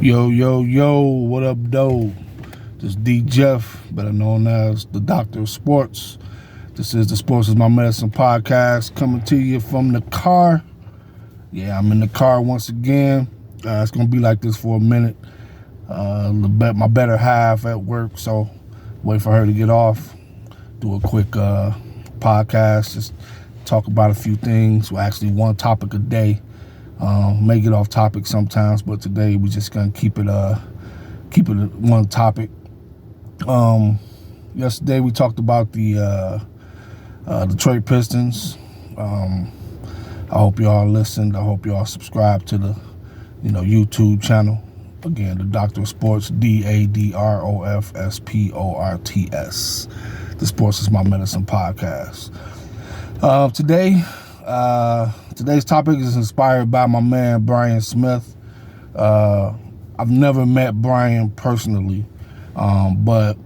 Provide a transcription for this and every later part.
Yo, yo, yo, what up, though? This D. Jeff, better known as the Doctor of Sports. This is the Sports is My Medicine podcast, coming to you from the car. Yeah, I'm in the car once again. It's going to be like this for a minute. My better half at work, so wait for her to get off. Do a quick podcast, just talk about a few things. Well, actually, one topic a day. May get off topic sometimes, but today we're just gonna keep it one topic. Yesterday we talked about the Detroit Pistons. I hope y'all listened. I hope y'all subscribe to the YouTube channel. Again, the Doctor of Sports, DADROFSPORTS. The Sports is My Medicine podcast. Today's topic is inspired by my man Brian Smith. I've never met Brian personally, but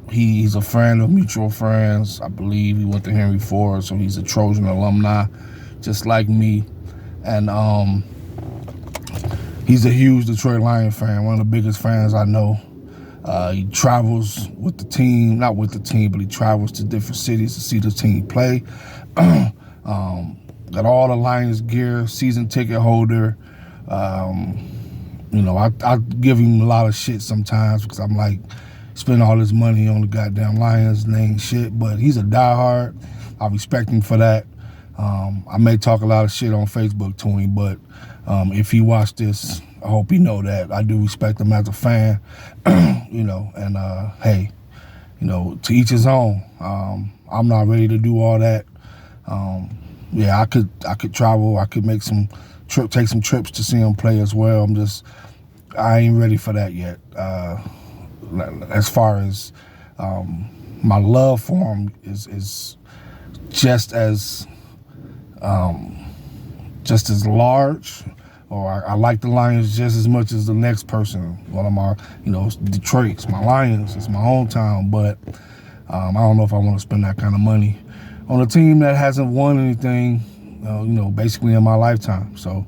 he's a friend of mutual friends. I believe he went to Henry Ford, so he's a Trojan alumni, just like me. And he's a huge Detroit Lion fan, one of the biggest fans I know. He travels with the team, not with the team, but he travels to different cities to see the team play. Got all the Lions gear, season ticket holder. I give him a lot of shit sometimes because I'm like, spend all this money on the goddamn Lions and ain't shit, but he's a diehard. I respect him for that. I may talk a lot of shit on Facebook to him, but if he watched this, I hope he know that I do respect him as a fan, hey, to each his own. I'm not ready to do all that. I could travel. I could take some trips to see him play as well. I ain't ready for that yet. As far as my love for him is just as large, or I like the Lions just as much as the next person. One of my, Detroit's my Lions. It's my hometown, but I don't know if I want to spend that kind of money on a team that hasn't won anything, basically in my lifetime. So,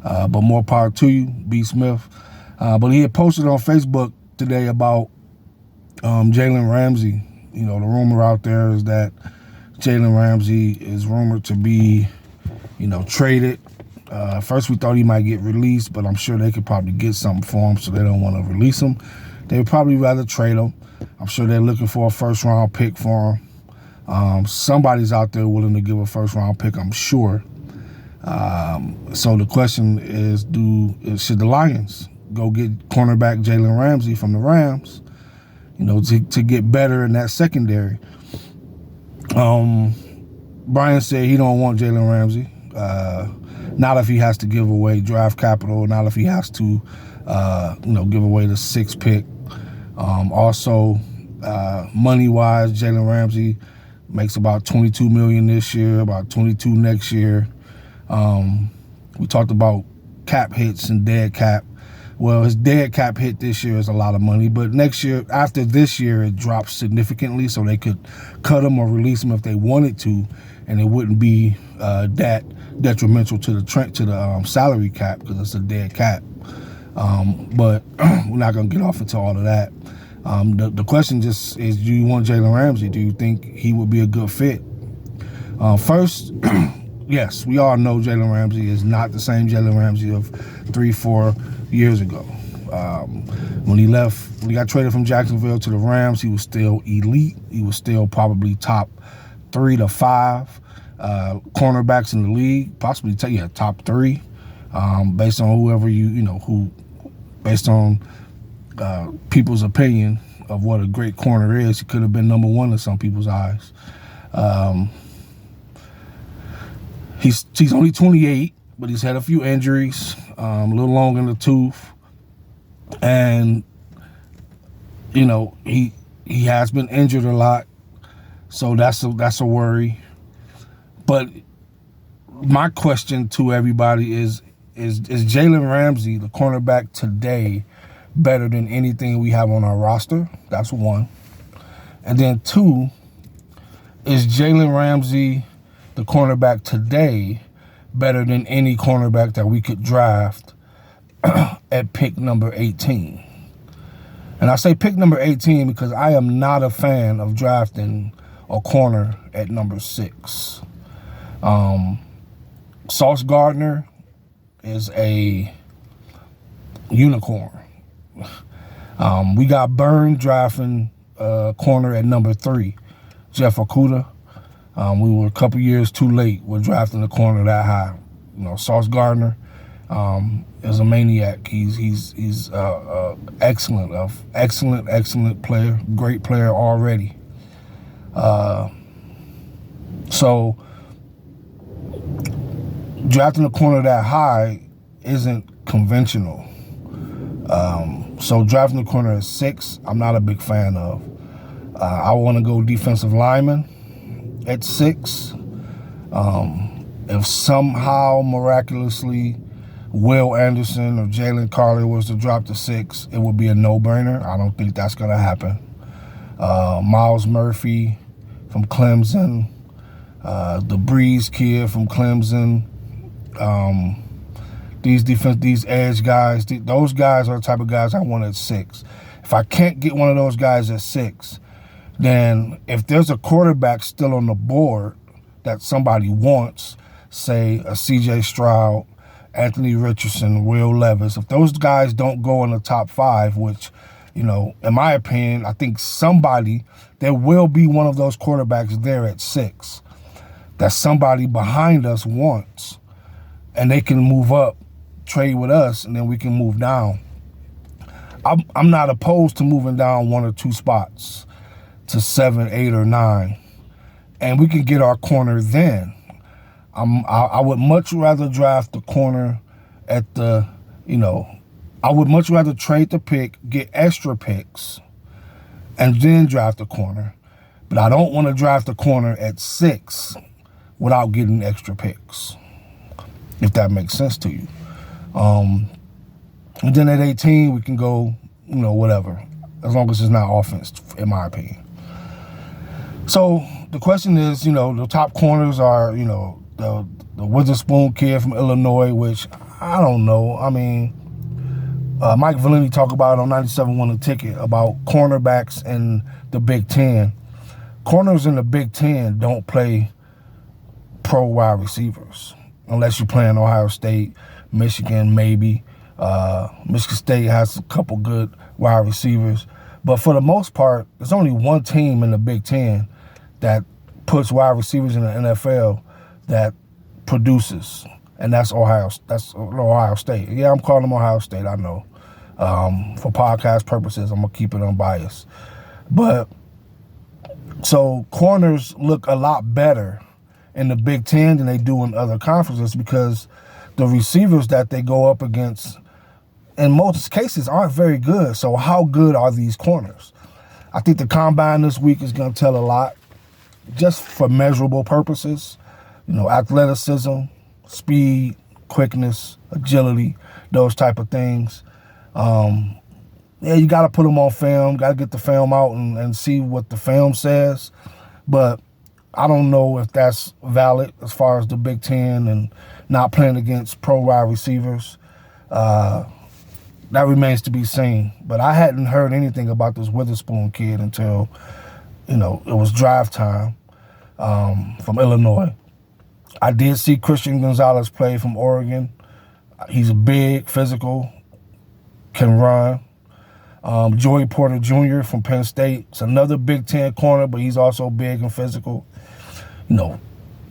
but more power to you, B. Smith. But he had posted on Facebook today about Jalen Ramsey. The rumor out there is that Jalen Ramsey is rumored to be, traded. First we thought he might get released, but I'm sure they could probably get something for him, so they don't want to release him. They would probably rather trade him. I'm sure they're looking for a first-round pick for him. Somebody's out there willing to give a first-round pick, I'm sure. So the question is, should the Lions go get cornerback Jalen Ramsey from the Rams, to get better in that secondary? Brian said he don't want Jalen Ramsey. Not if he has to give away draft capital, not if he has to, give away the 6th pick. Also, money-wise, Jalen Ramsey makes about $22 million this year, about $22 next year. We talked about cap hits and dead cap. Well, his dead cap hit this year is a lot of money, but next year, after this year, it drops significantly, so they could cut him or release him if they wanted to, and it wouldn't be that detrimental to the salary cap because it's a dead cap. But we're not gonna get off into all of that. The question just is, do you want Jalen Ramsey? Do you think he would be a good fit? First, yes, we all know Jalen Ramsey is not the same Jalen Ramsey of 3-4 years ago. When he got traded from Jacksonville to the Rams, he was still elite. He was still probably top 3 to 5 cornerbacks in the league, possibly top 3, based on whoever based on people's opinion of what a great corner is. He could have been number 1 in some people's eyes. He's only 28, but he's had a few injuries, a little long in the tooth, and he has been injured a lot, so that's a worry. But my question to everybody is Jalen Ramsey, the cornerback today, better than anything we have on our roster? That's one. And then 2, is Jalen Ramsey, the cornerback today, better than any cornerback that we could draft at pick number 18. And I say pick number 18 because I am not a fan of drafting a corner at number 6. Sauce Gardner is a unicorn. We got burned drafting corner at number 3, Jeff Okudah. We were a couple years too late with drafting the corner that high. Sauce Gardner is a maniac. He's excellent player, great player already. So drafting a corner that high isn't conventional. So drafting the corner at 6, I'm not a big fan of. I want to go defensive lineman at 6. If somehow miraculously Will Anderson or Jalen Carter was to drop to 6, it would be a no-brainer. I don't think that's going to happen. Miles Murphy from Clemson, the Breeze kid from Clemson, these edge guys, those guys are the type of guys I want at 6. If I can't get one of those guys at 6, then if there's a quarterback still on the board that somebody wants, say a C.J. Stroud, Anthony Richardson, Will Levis, if those guys don't go in the top 5, which, in my opinion, I think there will be one of those quarterbacks there at 6 that somebody behind us wants, and they can move up, trade with us, and then we can move down. I'm not opposed to moving down 1 or 2 spots to 7, 8, or 9, and we can get our corner then. I would much rather draft the corner at I would much rather trade the pick, get extra picks, and then draft the corner. But I don't want to draft the corner at 6 without getting extra picks, if that makes sense to you. And then at 18, we can go, whatever, as long as it's not offense, in my opinion. So the question is, the top corners are, the Witherspoon kid from Illinois, which I don't know. I mean, Mike Valenti talked about it on 97.1 The Ticket about cornerbacks in the Big Ten. Corners in the Big Ten don't play pro wide receivers unless you're playing Ohio State, Michigan, maybe. Michigan State has a couple good wide receivers. But for the most part, there's only one team in the Big Ten that puts wide receivers in the NFL that produces, and that's Ohio State. Yeah, I'm calling them Ohio State, I know. For podcast purposes, I'm going to keep it unbiased. But, so corners look a lot better in the Big Ten than they do in other conferences because the receivers that they go up against in most cases aren't very good. So how good are these corners? I think the combine this week is going to tell a lot just for measurable purposes. Athleticism, speed, quickness, agility, those type of things. You got to put them on film, got to get the film out and see what the film says. But I don't know if that's valid as far as the Big Ten and not playing against pro wide receivers. That remains to be seen. But I hadn't heard anything about this Witherspoon kid until, it was draft time from Illinois. I did see Christian Gonzalez play from Oregon. He's big, physical, can run. Joey Porter Jr. from Penn State. It's another Big Ten corner, but he's also big and physical.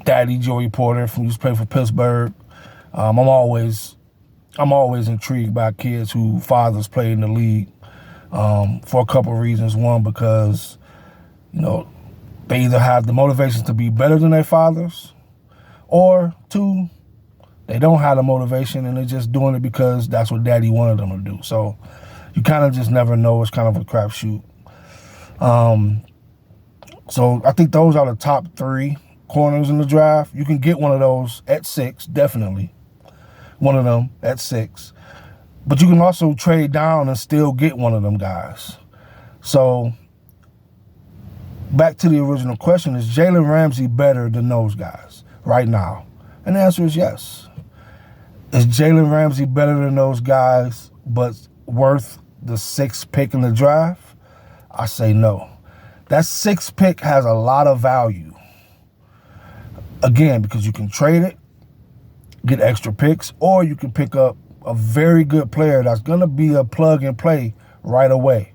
Daddy Joey Porter used to play for Pittsburgh. I'm always intrigued by kids who fathers play in the league for a couple of reasons. One, because, they either have the motivation to be better than their fathers, or 2, they don't have the motivation and they're just doing it because that's what daddy wanted them to do. So you kind of just never know. It's kind of a crapshoot. So I think those are the top 3 corners in the draft. You can get one of those at 6, definitely. One of them at 6. But you can also trade down and still get one of them guys. So back to the original question, is Jalen Ramsey better than those guys right now? And the answer is yes. Is Jalen Ramsey better than those guys but worth the 6th pick in the draft? I say no. That 6th pick has a lot of value. Again, because you can trade it, get extra picks, or you can pick up a very good player that's going to be a plug and play right away.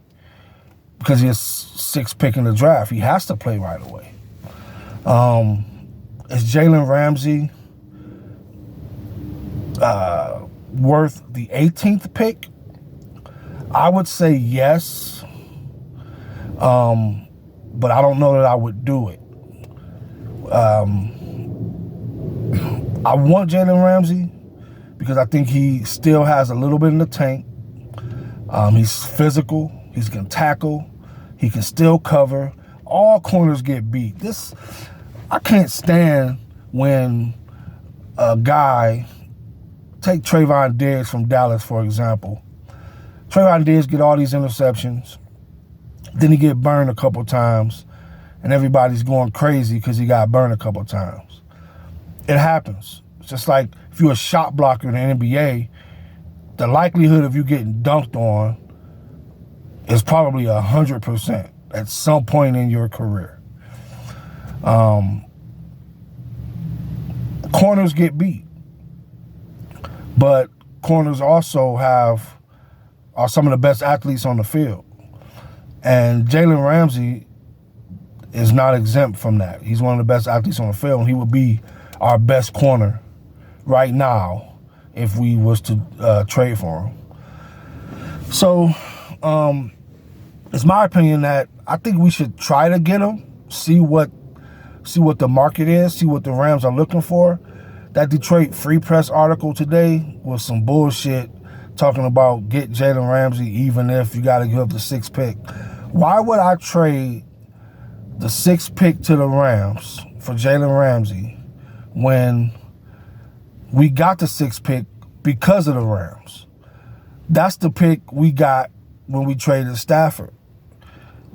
Because he's 6th pick in the draft. He has to play right away. Is Jalen Ramsey worth the 18th pick? I would say yes. But I don't know that I would do it. I want Jalen Ramsey because I think he still has a little bit in the tank. He's physical. He can tackle. He can still cover. All corners get beat. I can't stand when a guy, take Trayvon Diggs from Dallas, for example. Trayvon Diggs get all these interceptions. Then he get burned a couple times, and everybody's going crazy because he got burned a couple times. It happens. It's just like if you're a shot blocker in the NBA, the likelihood of you getting dunked on is probably 100% at some point in your career. Corners get beat, but corners also are some of the best athletes on the field. And Jalen Ramsey is not exempt from that. He's one of the best athletes on the field, and he would be our best corner right now if we was to trade for him. So it's my opinion that I think we should try to get him, see what the market is, see what the Rams are looking for. That Detroit Free Press article today was some bullshit talking about get Jalen Ramsey even if you got to give up the 6th pick. Why would I trade the 6th pick to the Rams for Jalen Ramsey when we got the 6th pick because of the Rams? That's the pick we got when we traded Stafford.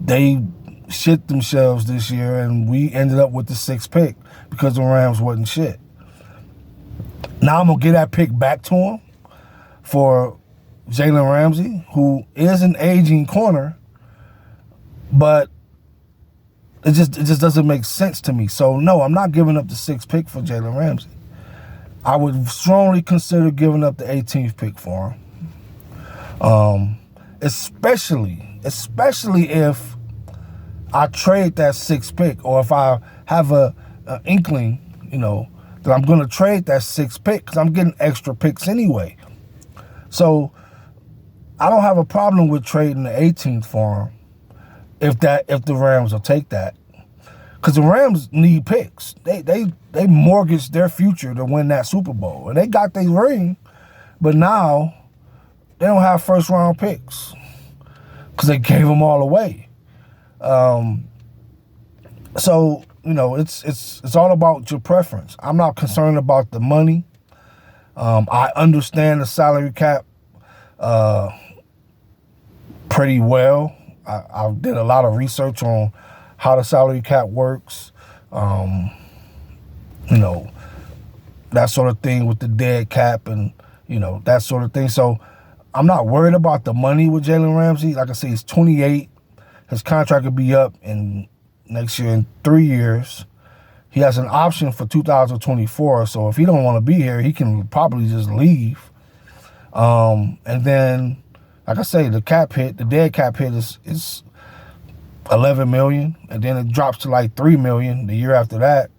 They shit themselves this year, and we ended up with the 6th pick because the Rams wasn't shit. Now I'm going to get that pick back to him for Jalen Ramsey, who is an aging corner, but it just doesn't make sense to me. So, no, I'm not giving up the 6th pick for Jalen Ramsey. I would strongly consider giving up the 18th pick for him, especially if I trade that 6th pick, or if I have an inkling, that I'm going to trade that 6th pick because I'm getting extra picks anyway. So I don't have a problem with trading the 18th for him if the Rams will take that, because the Rams need picks. They mortgaged their future to win that Super Bowl, and they got their ring, but now they don't have first round picks because they gave them all away. So it's all about your preference. I'm not concerned about the money. I understand the salary cap pretty well. I did a lot of research on how the salary cap works, that sort of thing with the dead cap and, that sort of thing. So I'm not worried about the money with Jalen Ramsey. Like I say, he's 28. His contract will be up next year in 3 years. He has an option for 2024. So if he don't want to be here, he can probably just leave. And then, like I say, the dead cap hit is $11 million, and then it drops to like $3 million the year after that.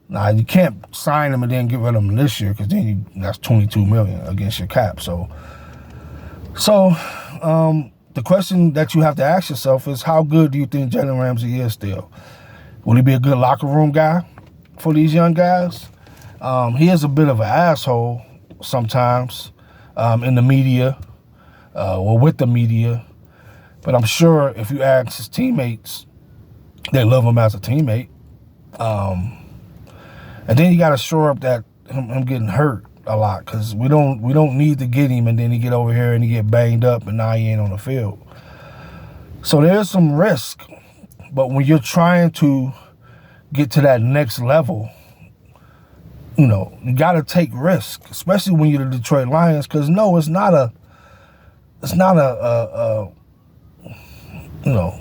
Now you can't sign him and then get rid of him this year, because then that's $22 million against your cap. So the question that you have to ask yourself is, how good do you think Jalen Ramsey is still? Will he be a good locker room guy for these young guys? He is a bit of an asshole sometimes in the media, or with the media. But I'm sure if you ask his teammates, they love him as a teammate. And then you got to shore up that him getting hurt a lot, because we don't need to get him and then he get over here and he get banged up and now he ain't on the field. So there's some risk. But when you're trying to get to that next level, you got to take risk, especially when you're the Detroit Lions, because no, it's not it's not a you know,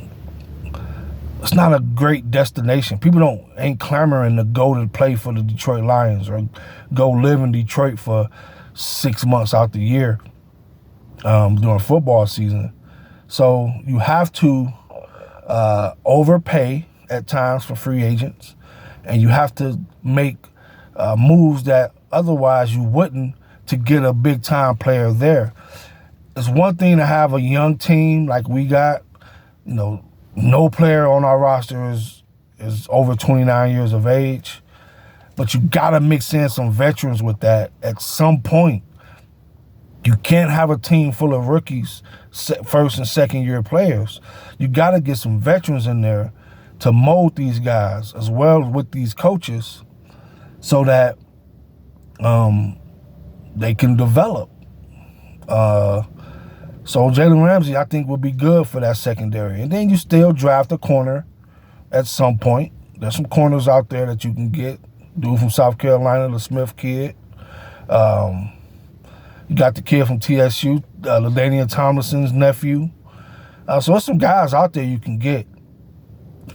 it's not a great destination. People ain't clamoring to go to play for the Detroit Lions or go live in Detroit for 6 months out the year during football season. So you have to overpay at times for free agents, and you have to make moves that otherwise you wouldn't to get a big time player there. It's one thing to have a young team like we got. No player on our roster is over 29 years of age, but you gotta mix in some veterans with that at some point. You can't have a team full of rookies, first and second year players. You gotta get some veterans in there to mold these guys as well as with these coaches so that they can develop. So Jalen Ramsey, I think, would be good for that secondary. And then you still draft a corner at some point. There's some corners out there that you can get. Dude from South Carolina, the Smith kid. You got the kid from TSU, LaDainian Tomlinson's nephew. So there's some guys out there you can get.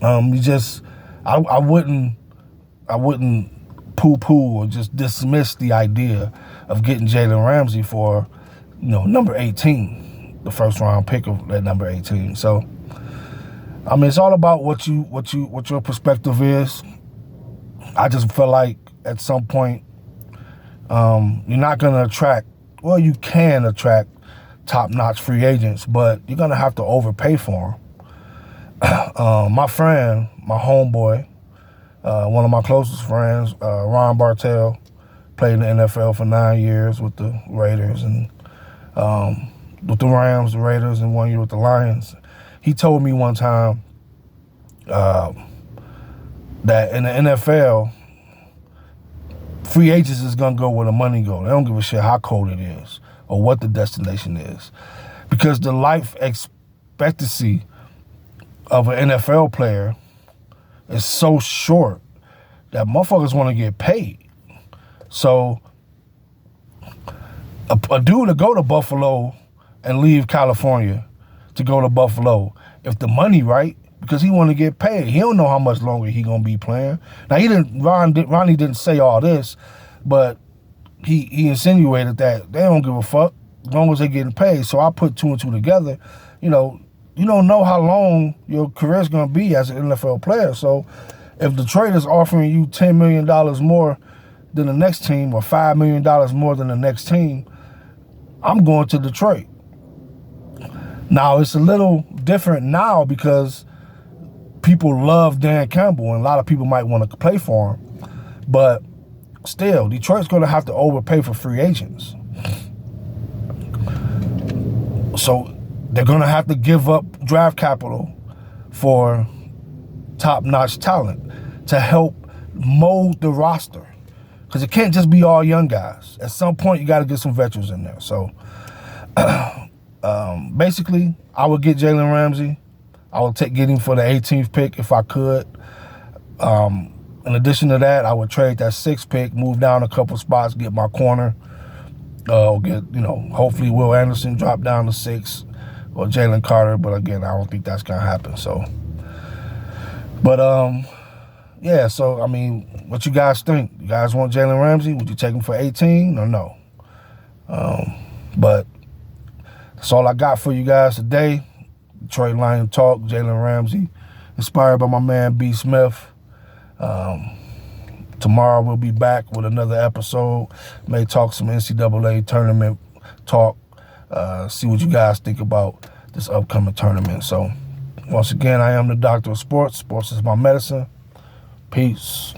I wouldn't poo-poo or just dismiss the idea of getting Jalen Ramsey for, number 18, the first round pick of that number 18. So, I mean, it's all about what your perspective is. I just feel like at some point, you're not going to attract. Well, you can attract top-notch free agents, but you're going to have to overpay for them. My friend, my homeboy, one of my closest friends, Ron Bartell, played in the NFL for 9 years with the Raiders and with the Rams, the Raiders, and 1 year with the Lions. He told me one time that in the NFL, free agents is going to go where the money goes. They don't give a shit how cold it is or what the destination is. Because the life expectancy of an NFL player is so short that motherfuckers want to get paid. So a dude to go to Buffalo and leave California to go to Buffalo, if the money right, because he want to get paid. He don't know how much longer he gonna be playing. Now Ronnie didn't say all this, but he insinuated that they don't give a fuck as long as they getting paid. So I put two and two together. You don't know how long your career's gonna be as an NFL player. So if Detroit is offering you $10 million more than the next team or $5 million more than the next team, I'm going to Detroit. Now it's a little different now because people love Dan Campbell, and a lot of people might want to play for him. But still, Detroit's going to have to overpay for free agents. So they're going to have to give up draft capital for top-notch talent to help mold the roster. Because it can't just be all young guys. At some point, you got to get some veterans in there. So basically, I would get Jalen Ramsey. I would get him for the 18th pick if I could. In addition to that, I would trade that 6th pick, move down a couple spots, get my corner. Hopefully Will Anderson drop down to 6 or Jalen Carter. But again, I don't think that's going to happen. So, yeah, so, I mean, what you guys think? You guys want Jalen Ramsey? Would you take him for 18 or no? But that's all I got for you guys today. Detroit Lion Talk, Jalen Ramsey, inspired by my man B. Smith. Tomorrow we'll be back with another episode. May talk some NCAA tournament talk. See what you guys think about this upcoming tournament. So, once again, I am the Doctor of Sports. Sports is my medicine. Peace.